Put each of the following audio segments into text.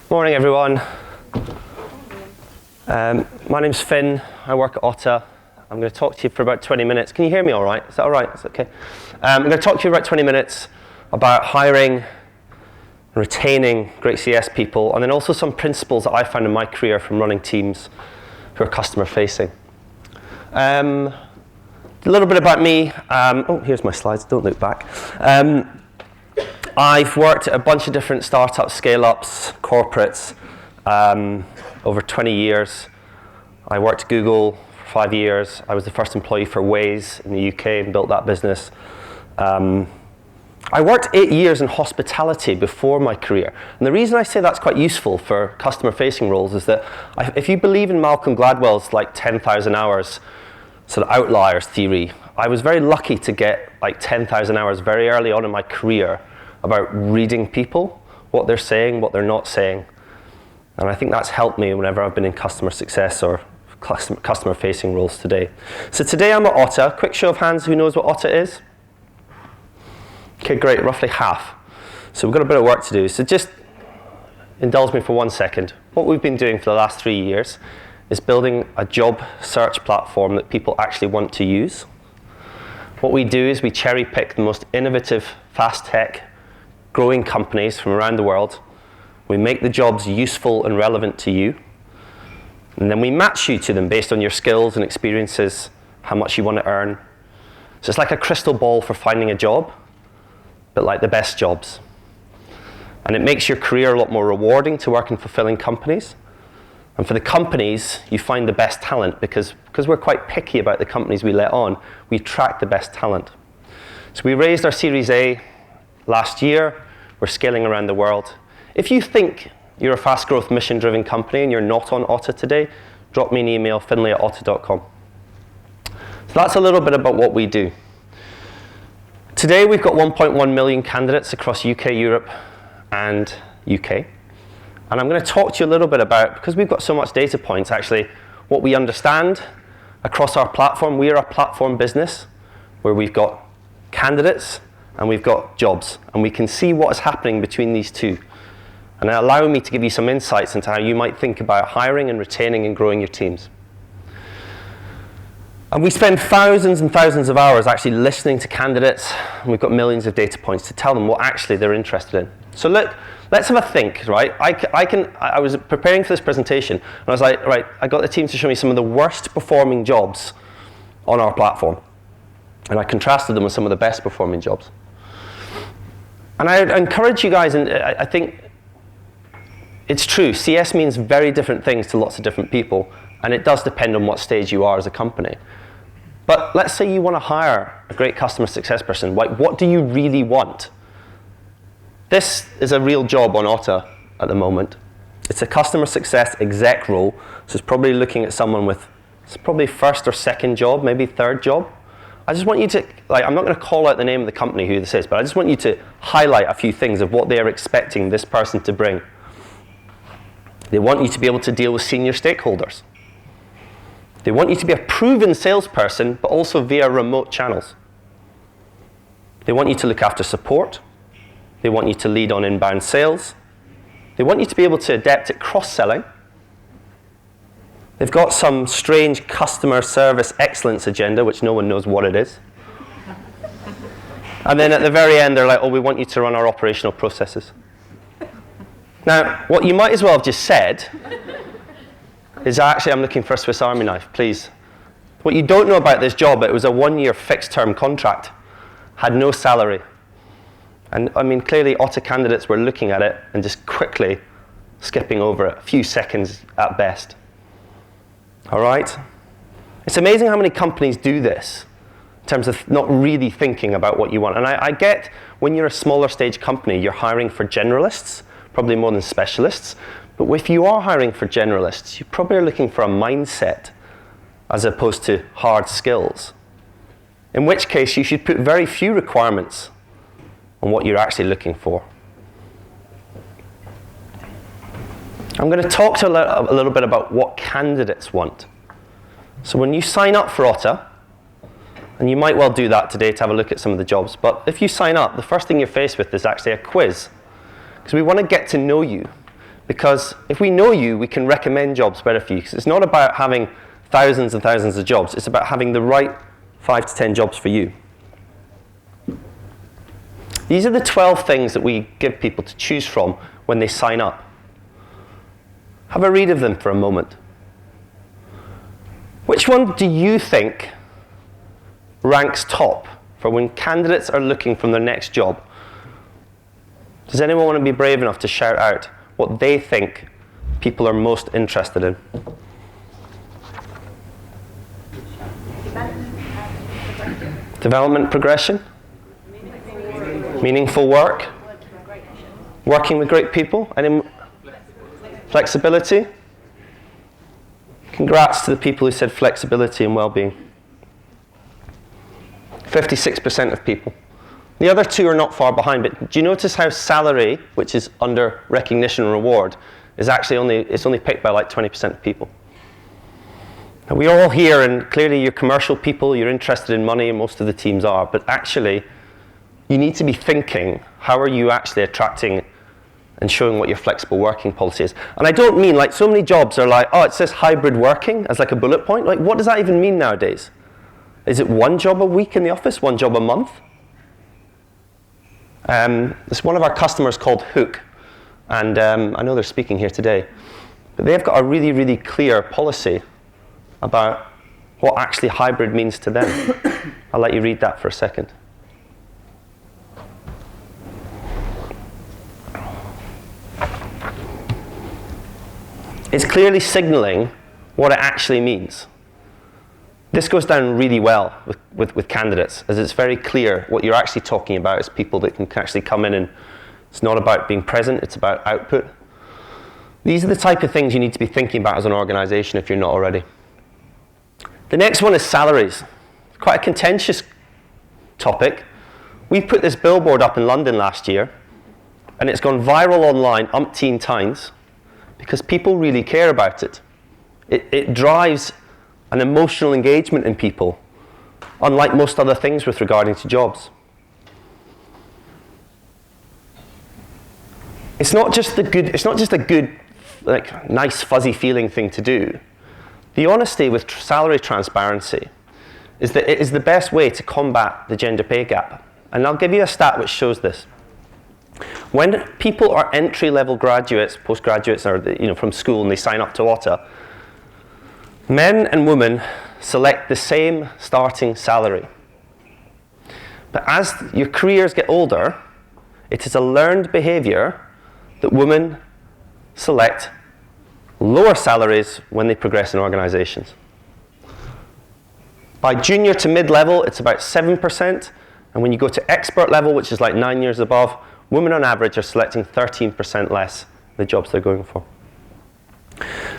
Morning, everyone. My name's Finn. I work at Otter. I'm going to talk to you for about 20 minutes. Can you hear me all right? Is that all right? Is that okay? I'm going to talk to you for about 20 minutes about hiring and retaining great CS people, and then also some principles that I found in my career from running teams who are customer-facing. A little bit about me. Here's my slides. Don't look back. I've worked at a bunch of different startups, scale-ups, corporates over 20 years. I worked at Google for 5 years. I was the first employee for Waze in the UK and built that business. I worked 8 years in hospitality before my career. And the reason I say that's quite useful for customer-facing roles is that if you believe in Malcolm Gladwell's like 10,000 hours sort of outliers theory, I was very lucky to get like 10,000 hours very early on in my career about reading people, what they're saying, what they're not saying. And I think that's helped me whenever I've been in customer success or customer-facing roles today. So today I'm at Otter. Quick show of hands, who knows what Otter is? Okay, great, roughly half. So we've got a bit of work to do. So just indulge me for 1 second. What we've been doing for the last 3 years is building a job search platform that people actually want to use. What we do is we cherry pick the most innovative, fast tech, growing companies from around the world. We make the jobs useful and relevant to you. And then we match you to them based on your skills and experiences, how much you want to earn. So it's like a crystal ball for finding a job, but like the best jobs. And it makes your career a lot more rewarding to work in fulfilling companies. And for the companies, you find the best talent because we're quite picky about the companies we let on, we attract the best talent. So we raised our Series A last year. We're scaling around the world. If you think you're a fast growth, mission-driven company and you're not on Otter today, drop me an email, finlay@otter.com. So that's a little bit about what we do. Today we've got 1.1 million candidates across UK, Europe, and UK. And I'm going to talk to you a little bit about, because we've got so much data points actually, what we understand across our platform. We are a platform business where we've got candidates and we've got jobs, and we can see what is happening between these two. And allowing me to give you some insights into how you might think about hiring and retaining and growing your teams. And we spend thousands and thousands of hours actually listening to candidates, and we've got millions of data points to tell them what actually they're interested in. So look, let's have a think, right? I was preparing for this presentation, and I was like, right, I got the team to show me some of the worst performing jobs on our platform. And I contrasted them with some of the best performing jobs. And I encourage you guys, and I think it's true, CS means very different things to lots of different people, and it does depend on what stage you are as a company. But let's say you want to hire a great customer success person. Like, what do you really want? This is a real job on Otter at the moment. It's a customer success exec role, so it's probably looking at someone with, it's probably first or second job, maybe third job. I just want you to, I'm not going to call out the name of the company who this is, but I just want you to highlight a few things of what they are expecting this person to bring. They want you to be able to deal with senior stakeholders. They want you to be a proven salesperson, but also via remote channels. They want you to look after support. They want you to lead on inbound sales. They want you to be able to adapt at cross-selling. They've got some strange customer service excellence agenda, which no one knows what it is. And then at the very end, they're like, oh, we want you to run our operational processes. Now, what you might as well have just said is actually, I'm looking for a Swiss Army knife, please. What you don't know about this job, it was a 1-year fixed-term contract, had no salary. And I mean, clearly Otter candidates were looking at it and just quickly skipping over it, a few seconds at best. All right? It's amazing how many companies do this in terms of not really thinking about what you want. And I get when you're a smaller stage company, you're hiring for generalists, probably more than specialists. But if you are hiring for generalists, you probably are looking for a mindset as opposed to hard skills. In which case, you should put very few requirements on what you're actually looking for. I'm going to talk to a little bit about what candidates want. So when you sign up for Otter, and you might well do that today to have a look at some of the jobs, but if you sign up, the first thing you're faced with is actually a quiz. Because we want to get to know you. Because if we know you, we can recommend jobs better for you. Because it's not about having thousands and thousands of jobs. It's about having the right 5 to 10 jobs for you. These are the 12 things that we give people to choose from when they sign up. Have a read of them for a moment. Which one do you think ranks top for when candidates are looking for their next job? Does anyone want to be brave enough to shout out what they think people are most interested in? Development progression? Meaningful work? Working with great people? Any flexibility? Congrats to the people who said flexibility and well-being. 56% of people. The other two are not far behind, but do you notice how salary, which is under recognition and reward, is actually only picked by like 20% of people? And we're all here, and clearly you're commercial people, you're interested in money, and most of the teams are, but actually you need to be thinking, how are you actually attracting and showing what your flexible working policy is? And I don't mean, like, so many jobs are like, oh, it says hybrid working as like a bullet point. Like, what does that even mean nowadays? Is it one job a week in the office, one job a month? It's one of our customers called Hook, and I know they're speaking here today, but they've got a really, really clear policy about what actually hybrid means to them. I'll let you read that for a second. It's clearly signaling what it actually means. This goes down really well with candidates, as it's very clear what you're actually talking about is people that can actually come in, and it's not about being present, it's about output. These are the type of things you need to be thinking about as an organization if you're not already. The next one is salaries. Quite a contentious topic. We put this billboard up in London last year, and it's gone viral online umpteen times because people really care about it. It drives an emotional engagement in people, unlike most other things with regarding to jobs. It's not just a good, like, nice fuzzy feeling thing to do. The honesty with salary transparency is that it is the best way to combat the gender pay gap. And I'll give you a stat which shows this. When people are entry-level graduates, postgraduates, or from school, and they sign up to Otter, men and women select the same starting salary. But as your careers get older, it is a learned behavior that women select lower salaries when they progress in organizations. By junior to mid-level, it's about 7%, and when you go to expert level, which is like 9 years above, women on average are selecting 13% less the jobs they're going for.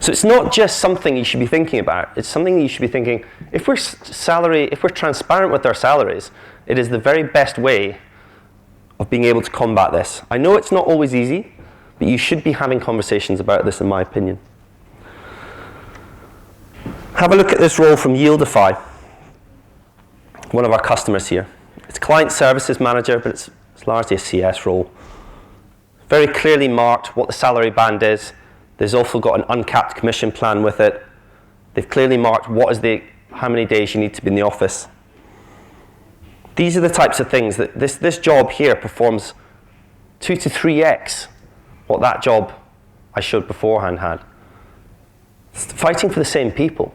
So it's not just something you should be thinking about, it's something you should be thinking, if we're transparent with our salaries, it is the very best way of being able to combat this. I know it's not always easy, but you should be having conversations about this, in my opinion. Have a look at this role from Yieldify, one of our customers here. It's Client Services Manager, but it's largely a CS role. Very clearly marked what the salary band is. There's also got an uncapped commission plan with it. They've clearly marked how many days you need to be in the office. These are the types of things that this job here performs 2 to 3x what that job I showed beforehand had. It's fighting for the same people.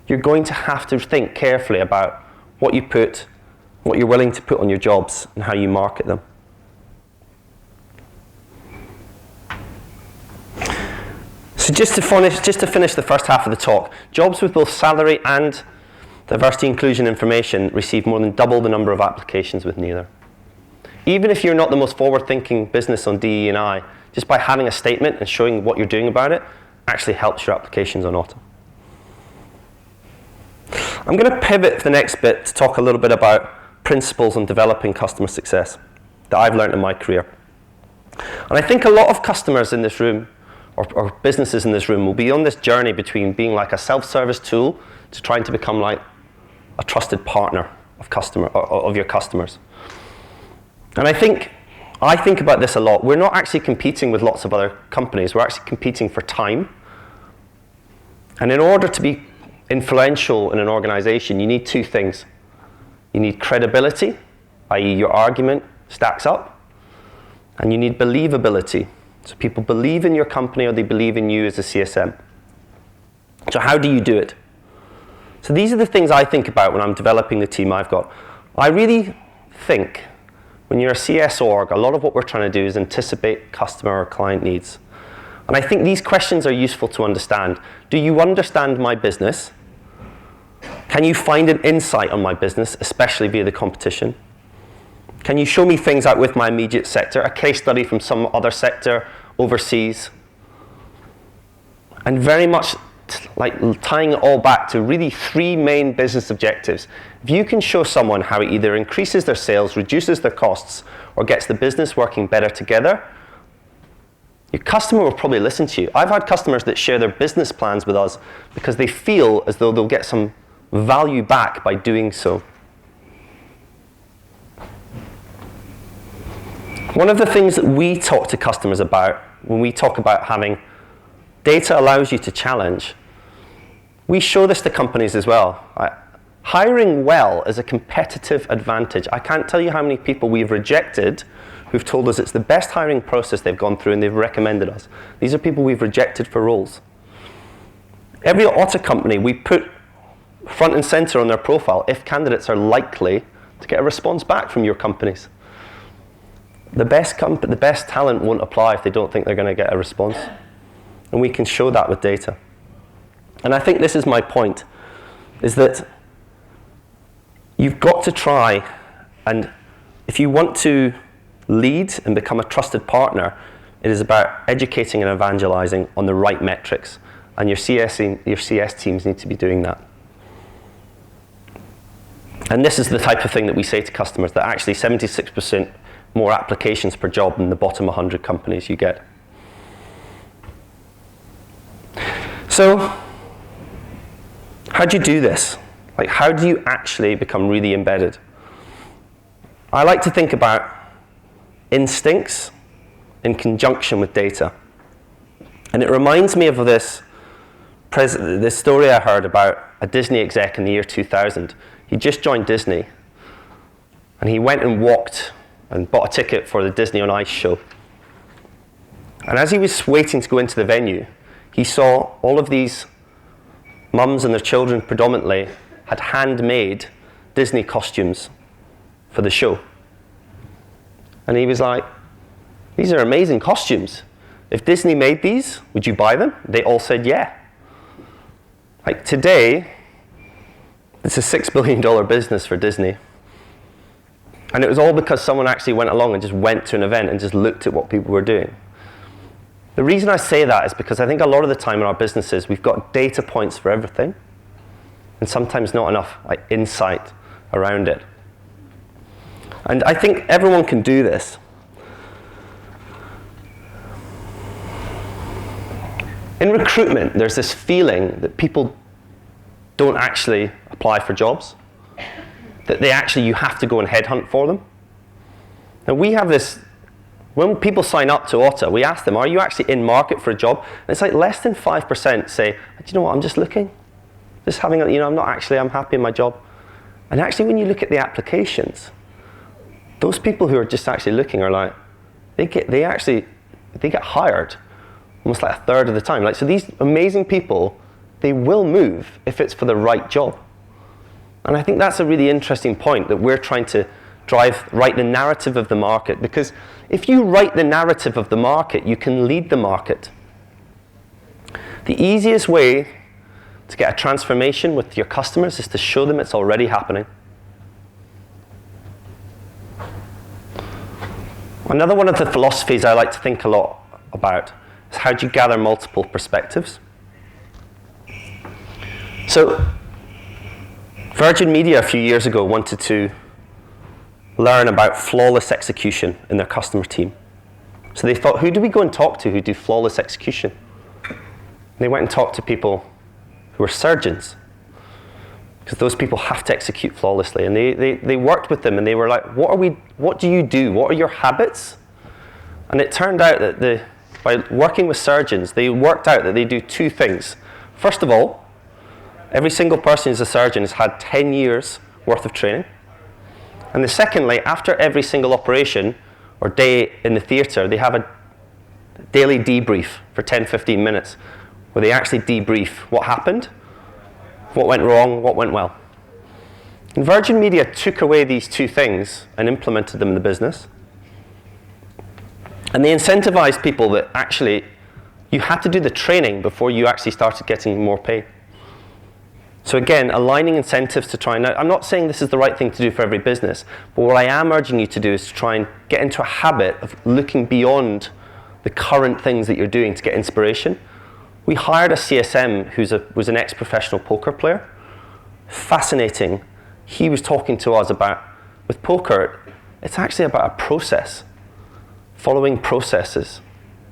You're going to have to think carefully about what you're willing to put on your jobs and how you market them. So just to finish the first half of the talk, jobs with both salary and diversity inclusion information receive more than double the number of applications with neither. Even if you're not the most forward-thinking business on DE&I, just by having a statement and showing what you're doing about it actually helps your applications on Otter. I'm going to pivot for the next bit to talk a little bit about principles on developing customer success that I've learned in my career. And I think a lot of customers in this room, or businesses in this room, will be on this journey between being like a self-service tool to trying to become like a trusted partner of your customers. And I think I think about this a lot. We're not actually competing with lots of other companies. We're actually competing for time. And in order to be influential in an organization, you need two things. You need credibility, i.e. your argument stacks up, and you need believability. So people believe in your company or they believe in you as a CSM. So how do you do it? So these are the things I think about when I'm developing the team I've got. I really think when you're a CS org, a lot of what we're trying to do is anticipate customer or client needs. And I think these questions are useful to understand. Do you understand my business? Can you find an insight on my business, especially via the competition? Can you show me things out with my immediate sector, a case study from some other sector overseas? And very much like tying it all back to really three main business objectives. If you can show someone how it either increases their sales, reduces their costs, or gets the business working better together, your customer will probably listen to you. I've had customers that share their business plans with us because they feel as though they'll get some value back by doing so. One of the things that we talk to customers about when we talk about having data allows you to challenge, we show this to companies as well. Hiring well is a competitive advantage. I can't tell you how many people we've rejected who've told us it's the best hiring process they've gone through and they've recommended us. These are people we've rejected for roles. Every Otter company, we put front and center on their profile if candidates are likely to get a response back from your companies. The best talent won't apply if they don't think they're going to get a response. And we can show that with data. And I think this is my point, is that you've got to try, and if you want to lead and become a trusted partner, it is about educating and evangelizing on the right metrics. And your CS teams need to be doing that. And this is the type of thing that we say to customers, that actually 76% more applications per job than the bottom 100 companies you get. So, how do you do this? Like, how do you actually become really embedded? I like to think about instincts in conjunction with data. And it reminds me of this story I heard about a Disney exec in the year 2000. He just joined Disney, and he went and walked and bought a ticket for the Disney on Ice show. And as he was waiting to go into the venue, he saw all of these mums and their children predominantly had handmade Disney costumes for the show. And he was like, these are amazing costumes. If Disney made these, would you buy them? They all said yeah. Like today, it's a $6 billion business for Disney. And it was all because someone actually went along and just went to an event and just looked at what people were doing. The reason I say that is because I think a lot of the time in our businesses, we've got data points for everything, and sometimes not enough insight around it. And I think everyone can do this. In recruitment, there's this feeling that people don't actually apply for jobs, that you have to go and headhunt for them. And we have this, when people sign up to Otter, we ask them, are you actually in market for a job? And it's like less than 5% say, do you know what, I'm just looking. Just having, I'm happy in my job. And actually when you look at the applications, those people who are just actually looking are like, they get hired almost like a third of the time. So these amazing people, they will move if it's for the right job. And I think that's a really interesting point, that we're trying to write the narrative of the market. Because if you write the narrative of the market, you can lead the market. The easiest way to get a transformation with your customers is to show them it's already happening. Another one of the philosophies I like to think a lot about is how do you gather multiple perspectives? So, Virgin Media a few years ago wanted to learn about flawless execution in their customer team. So they thought, who do we go and talk to who do flawless execution? And they went and talked to people who are surgeons, because those people have to execute flawlessly. And they worked with them, and they were like, what do you do? What are your habits And it turned out that by working with surgeons, they worked out that they do two things. First of all, every single person who's a surgeon has had 10 years worth of training. And then secondly, after every single operation or day in the theatre, they have a daily debrief for 10-15 minutes where they actually debrief what happened, what went wrong, what went well. And Virgin Media took away these two things and implemented them in the business. And they incentivized people that actually you had to do the training before you actually started getting more pay. So again, aligning incentives to try and, I'm not saying this is the right thing to do for every business, but what I am urging you to do is to try and get into a habit of looking beyond the current things that you're doing to get inspiration. We hired a CSM who was an ex-professional poker player. Fascinating. He was talking to us about, with poker, it's actually about a process. Following processes,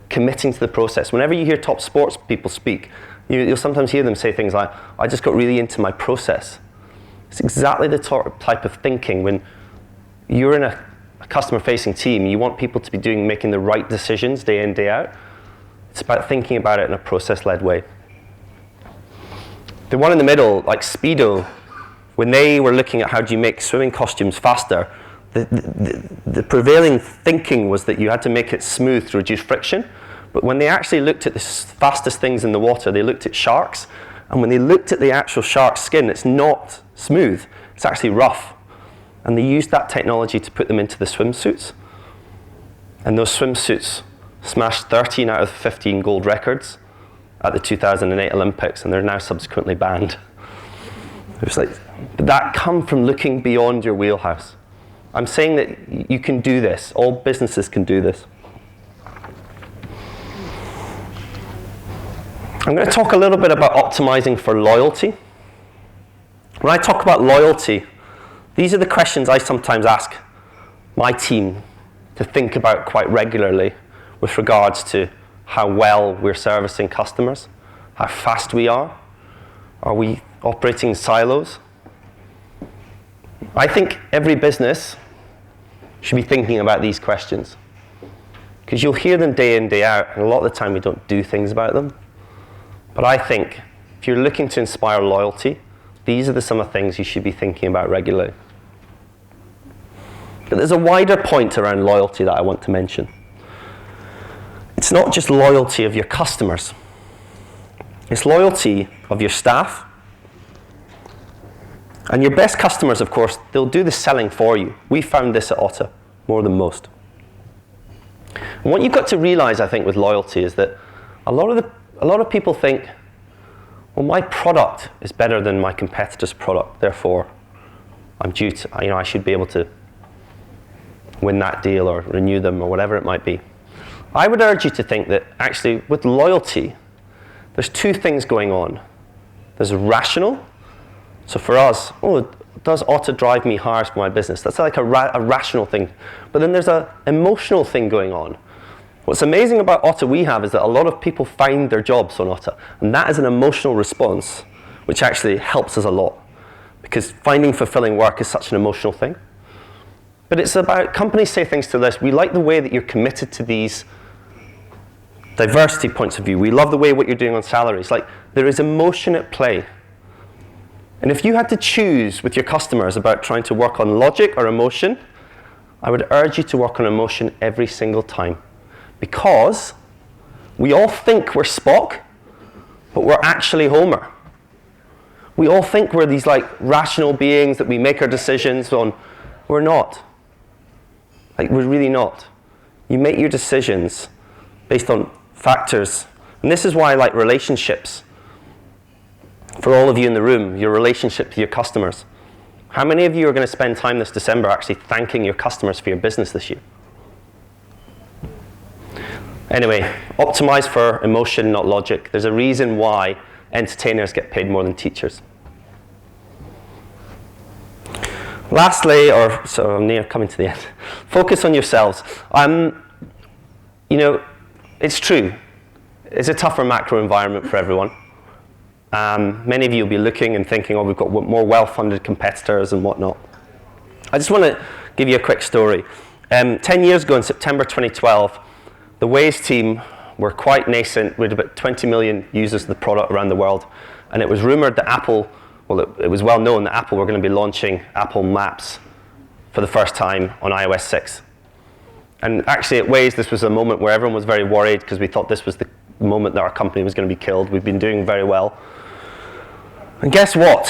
committing to the process. Whenever you hear top sports people speak, you'll sometimes hear them say things like, I just got really into my process. It's exactly the type of thinking when you're in a customer-facing team, you want people to be making the right decisions day in, day out. It's about thinking about it in a process-led way. The one in the middle, like Speedo, when they were looking at how do you make swimming costumes faster, the prevailing thinking was that you had to make it smooth to reduce friction. But when they actually looked at the fastest things in the water, they looked at sharks. And when they looked at the actual shark's skin, it's not smooth. It's actually rough. And they used that technology to put them into the swimsuits. And those swimsuits smashed 13 out of 15 gold records at the 2008 Olympics, and they're now subsequently banned. It was like, that come from looking beyond your wheelhouse. I'm saying that you can do this. All businesses can do this. I'm going to talk a little bit about optimizing for loyalty. When I talk about loyalty, these are the questions I sometimes ask my team to think about quite regularly with regards to how well we're servicing customers, how fast we are we operating in silos? I think every business should be thinking about these questions, because you'll hear them day in, day out, and a lot of the time we don't do things about them. But I think if you're looking to inspire loyalty, these are some of the things you should be thinking about regularly. But there's a wider point around loyalty that I want to mention. It's not just loyalty of your customers. It's loyalty of your staff. And your best customers, of course, they'll do the selling for you. We found this at Otter more than most. And what you've got to realize, I think, with loyalty is that a lot of people think, well, my product is better than my competitor's product, therefore I'm due to, I should be able to win that deal or renew them or whatever it might be. I would urge you to think that actually with loyalty, there's two things going on. There's rational. So for us, does Otter drive me hard for my business? That's like a rational thing. But then there's an emotional thing going on. What's amazing about Otter we have is that a lot of people find their jobs on Otter. And that is an emotional response, which actually helps us a lot. Because finding fulfilling work is such an emotional thing. But it's about, companies say things to us, we like the way that you're committed to these diversity points of view. We love the way what you're doing on salaries. Like, there is emotion at play. And if you had to choose with your customers about trying to work on logic or emotion, I would urge you to work on emotion every single time. Because we all think we're Spock, but we're actually Homer. We all think we're these like rational beings that we make our decisions on. We're not. Like, we're really not. You make your decisions based on factors. And this is why I like relationships. For all of you in the room, your relationship to your customers. How many of you are going to spend time this December actually thanking your customers for your business this year? Anyway, optimize for emotion, not logic. There's a reason why entertainers get paid more than teachers. Lastly, so I'm near coming to the end, focus on yourselves. It's true. It's a tougher macro environment for everyone. Many of you will be looking and thinking, we've got more well-funded competitors and whatnot. I just want to give you a quick story. 10 years ago in September 2012, the Waze team were quite nascent. We had about 20 million users of the product around the world. And it was rumored that Apple, well, it was well known that Apple were going to be launching Apple Maps for the first time on iOS 6. And actually at Waze, this was a moment where everyone was very worried because we thought this was the moment that our company was going to be killed. We've been doing very well. And guess what?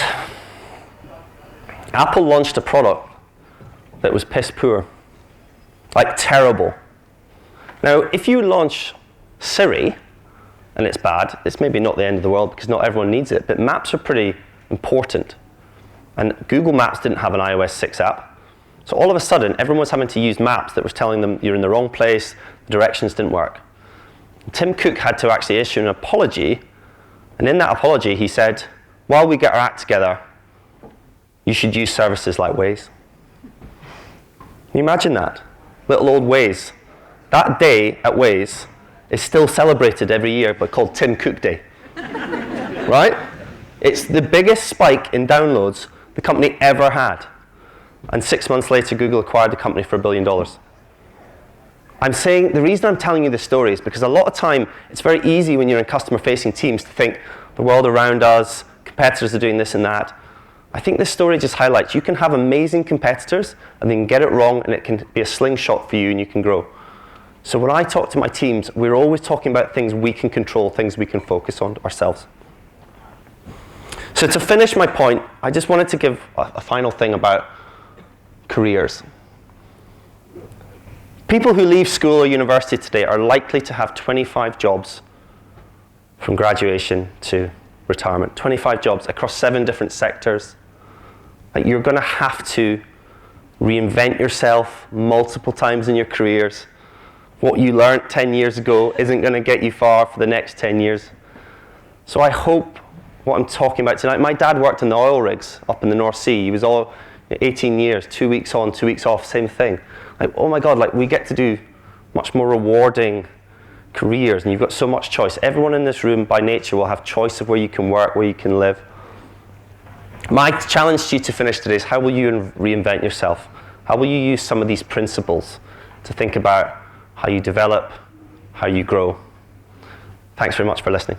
Apple launched a product that was piss poor, like terrible. Now, if you launch Siri and it's bad, it's maybe not the end of the world because not everyone needs it, but maps are pretty important. And Google Maps didn't have an iOS 6 app. So all of a sudden, everyone was having to use maps that was telling them you're in the wrong place, the directions didn't work. Tim Cook had to actually issue an apology, and in that apology he said, while we get our act together, you should use services like Waze. Can you imagine that? Little old Waze. That day at Waze is still celebrated every year, but called Tim Cook Day. Right? It's the biggest spike in downloads the company ever had. And 6 months later, Google acquired the company for $1 billion. I'm saying, the reason I'm telling you this story is because a lot of time, it's very easy when you're in customer-facing teams to think the world around us, competitors are doing this and that. I think this story just highlights you can have amazing competitors and they can get it wrong and it can be a slingshot for you and you can grow. So when I talk to my teams, we're always talking about things we can control, things we can focus on ourselves. So to finish my point, I just wanted to give a final thing about careers. People who leave school or university today are likely to have 25 jobs from graduation to retirement. 25 jobs across 7 different sectors. Like, you're going to have to reinvent yourself multiple times in your careers. What you learned 10 years ago isn't going to get you far for the next 10 years. So I hope what I'm talking about tonight, my dad worked in the oil rigs up in the North Sea. He was all 18 years, 2 weeks on, 2 weeks off, same thing. Like, oh my God, like, we get to do much more rewarding careers, and you've got so much choice. Everyone in this room by nature will have choice of where you can work, where you can live. My challenge to you to finish today is, how will you reinvent yourself? How will you use some of these principles to think about how you develop, how you grow? Thanks very much for listening.